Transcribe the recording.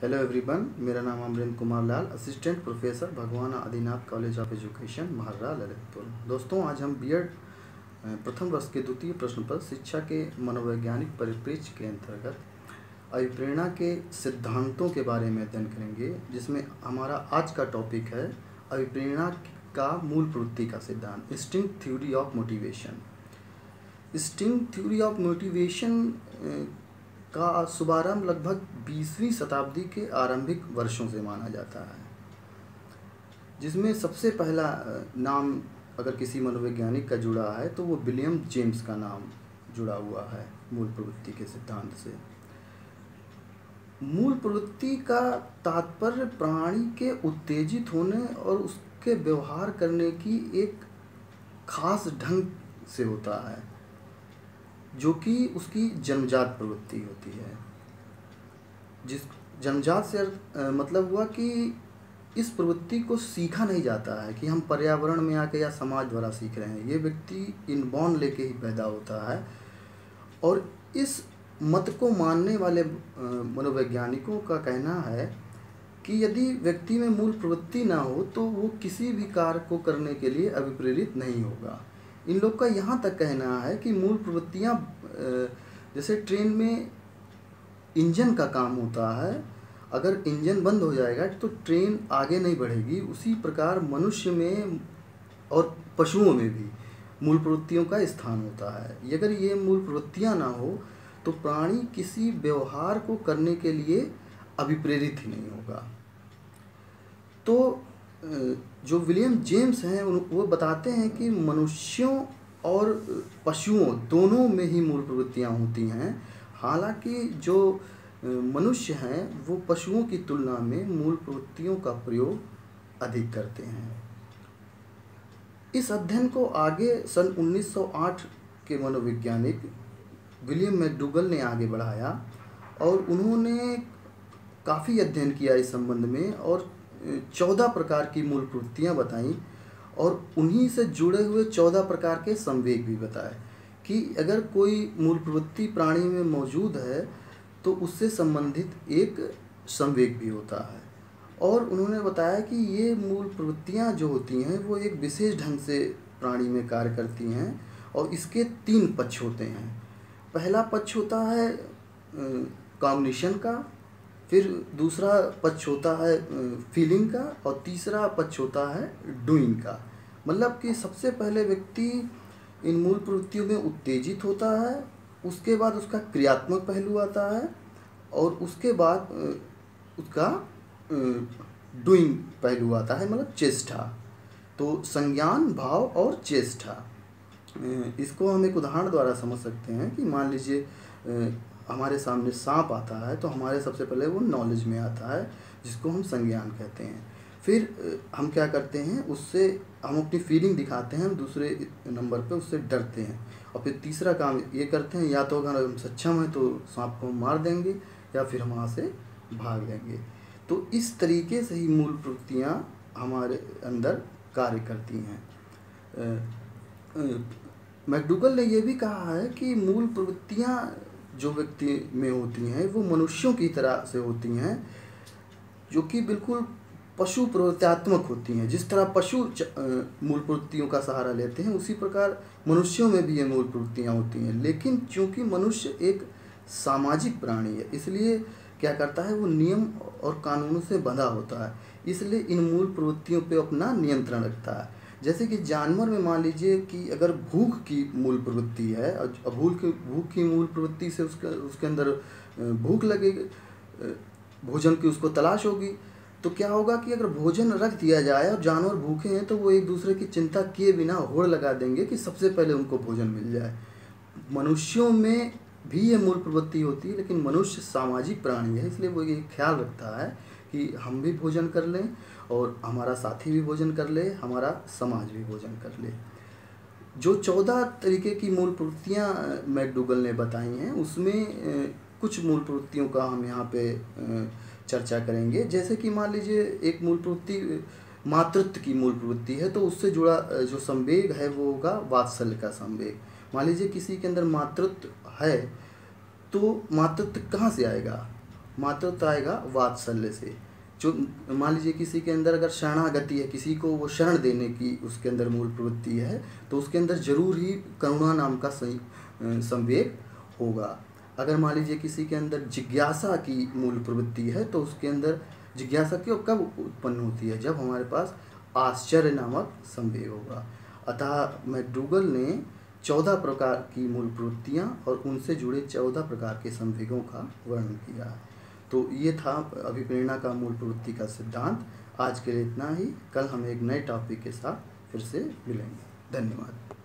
Hello everyone, मेरा नाम Amarendra Kumar Lal, assistant professor Bhagwan Adinath college of education महर्रा ललितपुर। दोस्तों, आज हम बीएड प्रथम वर्ष के द्वितीय प्रश्न पर शिक्षा के मनोवैज्ञानिक परिप्रेक्ष्य के अंतर्गत अभिप्रेरणा के सिद्धांतों के बारे में अध्ययन करेंगे, जिसमें हमारा आज का टॉपिक है अभिप्रेरणा का मूल प्रवृत्ति का सिद्धांत, instinct theory of motivation. Instinct theory of motivation का शुभारंभ लगभग 20वीं शताब्दी के आरंभिक वर्षों से माना जाता है, जिसमें सबसे पहला नाम अगर किसी मनोवैज्ञानिक का जुड़ा है तो वो विलियम जेम्स का नाम जुड़ा हुआ है मूल प्रवृत्ति के सिद्धांत से। मूल प्रवृत्ति का तात्पर्य प्राणी के उत्तेजित होने और उसके व्यवहार करने की एक खास ढंग से होता है, जो कि उसकी जन्मजात प्रवृत्ति होती है। जिस जन्मजात से मतलब हुआ कि इस प्रवृत्ति को सीखा नहीं जाता है कि हम पर्यावरण में आके या समाज द्वारा सीख रहे हैं। ये व्यक्ति इनबॉर्न लेके ही पैदा होता है, और इस मत को मानने वाले मनोवैज्ञानिकों का कहना है कि यदि व्यक्ति में मूल प्रवृत्ति ना हो तो वो किसी भी कार्य को करने के लिए अभिप्रेरित नहीं होगा। इन लोग का यहाँ तक कहना है कि मूल प्रवृत्तियाँ जैसे ट्रेन में इंजन का काम होता है, अगर इंजन बंद हो जाएगा तो ट्रेन आगे नहीं बढ़ेगी। उसी प्रकार मनुष्य में और पशुओं में भी मूल प्रवृत्तियों का स्थान होता है। अगर ये मूल प्रवृत्तियाँ ना हो तो प्राणी किसी व्यवहार को करने के लिए अभिप्रेरित ही नहीं होगा। तो जो विलियम जेम्स हैं वो बताते हैं कि मनुष्यों और पशुओं दोनों में ही मूल प्रवृत्तियाँ होती हैं। हालांकि जो मनुष्य हैं वो पशुओं की तुलना में मूल प्रवृत्तियों का प्रयोग अधिक करते हैं। इस अध्ययन को आगे सन 1908 के मनोवैज्ञानिक विलियम मैकडूगल ने आगे बढ़ाया, और उन्होंने काफ़ी अध्ययन किया इस संबंध में और 14 प्रकार की मूल प्रवृत्तियाँ बताईं, और उन्हीं से जुड़े हुए 14 प्रकार के संवेग भी बताए कि अगर कोई मूल प्रवृत्ति प्राणी में मौजूद है तो उससे संबंधित एक संवेग भी होता है। और उन्होंने बताया कि ये मूल प्रवृत्तियाँ जो होती हैं वो एक विशेष ढंग से प्राणी में कार्य करती हैं, और इसके 3 पक्ष होते हैं। पहला पक्ष होता है कॉग्निशन का, फिर दूसरा पक्ष होता है फीलिंग का, और तीसरा पक्ष होता है डूइंग का। मतलब कि सबसे पहले व्यक्ति इन मूल प्रवृत्तियों में उत्तेजित होता है, उसके बाद उसका क्रियात्मक पहलू आता है, और उसके बाद उसका डूइंग पहलू आता है, मतलब चेष्टा। तो संज्ञान, भाव और चेष्टा। इसको हम एक उदाहरण द्वारा समझ सकते हैं कि मान लीजिए हमारे सामने सांप आता है तो हमारे सबसे पहले वो नॉलेज में आता है, जिसको हम संज्ञान कहते हैं। फिर हम क्या करते हैं, उससे हम अपनी फीलिंग दिखाते हैं, हम दूसरे नंबर पे उससे डरते हैं, और फिर तीसरा काम ये करते हैं, या तो अगर हम सक्षम हैं तो सांप को हम मार देंगे या फिर हम वहाँ से भाग जाएंगे। तो इस तरीके से ही मूल प्रवृत्तियाँ हमारे अंदर कार्य करती हैं। मैकडूगल ने यह भी कहा है कि मूल प्रवृत्तियाँ जो व्यक्ति में होती हैं वो मनुष्यों की तरह से होती हैं, जो कि बिल्कुल पशु प्रवृत्त्यात्मक होती हैं। जिस तरह पशु मूल प्रवृत्तियों का सहारा लेते हैं, उसी प्रकार मनुष्यों में भी ये मूल प्रवृत्तियाँ होती हैं। लेकिन चूँकि मनुष्य एक सामाजिक प्राणी है, इसलिए क्या करता है, वो नियम और कानूनों से बंधा होता है, इसलिए इन मूल प्रवृत्तियों पे अपना नियंत्रण रखता है। जैसे कि जानवर में मान लीजिए कि अगर भूख की मूल प्रवृत्ति है, और भूख की मूल प्रवृत्ति से उसके अंदर भूख लगेगी, भोजन की उसको तलाश होगी, तो क्या होगा कि अगर भोजन रख दिया जाए और जानवर भूखे हैं तो वो एक दूसरे की चिंता किए बिना होड़ लगा देंगे कि सबसे पहले उनको भोजन मिल जाए। मनुष्यों में भी ये मूल प्रवृत्ति होती है, लेकिन मनुष्य सामाजिक प्राणी है, इसलिए वो ये ख्याल रखता है कि हम भी भोजन कर लें और हमारा साथी भी भोजन कर ले, हमारा समाज भी भोजन कर ले। जो 14 तरीके की मूल प्रवृत्तियाँ मैकडूगल ने बताई हैं, उसमें कुछ मूल प्रवृत्तियों का हम यहाँ पे चर्चा करेंगे। जैसे कि मान लीजिए एक मूल प्रवृत्ति मातृत्व की मूल प्रवृत्ति है, तो उससे जुड़ा जो संवेग है वो होगा वात्सल्य का संवेग। मान लीजिए किसी के अंदर मातृत्व है तो मातृत्व कहाँ से आएगा? मातृत्व आएगा वात्सल्य से। जो मान लीजिए किसी के अंदर अगर शरणागति है, किसी को वो शरण देने की उसके अंदर मूल प्रवृत्ति है, तो उसके अंदर जरूर ही करुणा नाम का संवेग होगा। अगर मान लीजिए किसी के अंदर जिज्ञासा की मूल प्रवृत्ति है, तो उसके अंदर जिज्ञासा क्यों कब उत्पन्न होती है? जब हमारे पास आश्चर्य नामक संवेग होगा। अतः मैकडूगल ने 14 प्रकार की मूल प्रवृत्तियाँ और उनसे जुड़े 14 प्रकार के संवेगों का वर्णन किया है। तो ये था अभिप्रेरणा का मूल प्रवृत्ति का सिद्धांत। आज के लिए इतना ही। कल हम एक नए टॉपिक के साथ फिर से मिलेंगे। धन्यवाद।